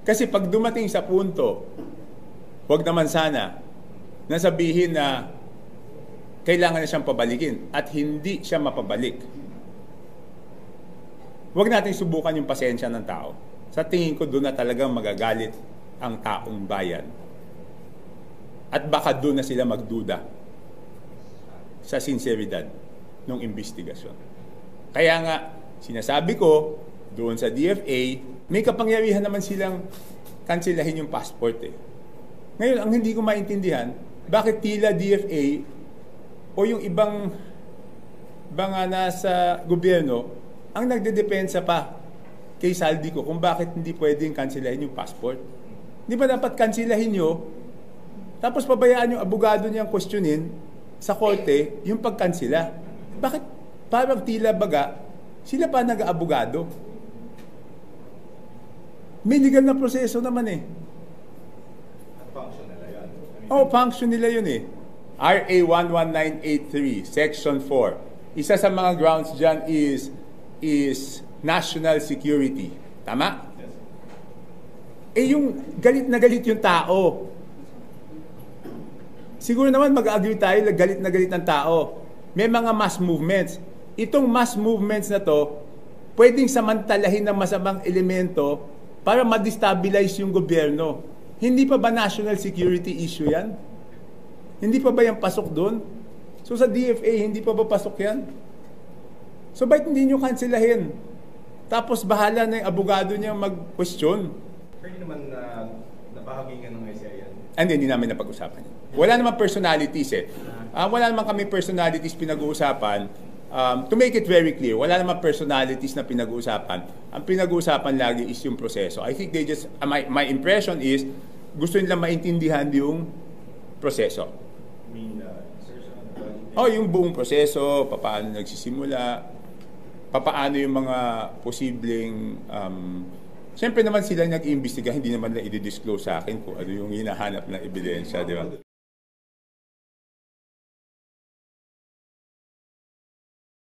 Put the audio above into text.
Kasi pag dumating sa punto, huwag naman sana nasabihin na kailangan na siyang pabalikin at hindi siya mapabalik. Huwag natin subukan yung pasensya ng tao. Sa tingin ko, doon na talagang magagalit ang taong bayan. At baka doon na sila magduda sa sinseridad ng investigasyon. Kaya nga, sinasabi ko, doon sa DFA, may kapangyarihan naman silang kansilahin yung passport eh. Ngayon, ang hindi ko maintindihan, bakit tila DFA o yung ibang mga nasa gobyerno ang nagdedepensa pa kay Saldico kung bakit hindi pwedeng kansilahin yung passport. Di ba dapat kansilahin nyo, tapos pabayaan yung abogado niyang questionin sa korte yung pagkansila. Bakit parang tila baga, sila pa nag-aabogado? May legal na proseso naman eh. Function nila yun. Function nila yun eh. RA 11983, Section 4. Isa sa mga grounds dyan is national security. Tama? Yes. Eh yung galit na galit yung tao. Siguro naman mag-agree tayo na galit ng tao. May mga mass movements. Itong mass movements na to, pwedeng samantalahin ng masamang elemento para ma-destabilize yung gobyerno. Hindi pa ba national security issue yan? Hindi pa ba yan pasok doon? So sa DFA, hindi pa ba pasok yan? So bakit hindi nyo kanselahin? Tapos bahala na yung abogado niya mag-question. Pero hindi naman napahagingan ng ICI yan. Hindi namin napag-usapan yan. Wala naman personalities eh. Wala naman kami personalities pinag-uusapan. To make it very clear, wala naman personalities na pinag-uusapan. Ang pinag-uusapan lagi is yung proseso. I think they just, my impression is, gusto nila maintindihan yung proseso. Yung buong proseso, paano nagsisimula, paano yung mga posibleng, siyempre naman sila nag-iimbestiga, hindi naman na i-disclose sa akin kung ano yung hinahanap na ebidensya, di ba?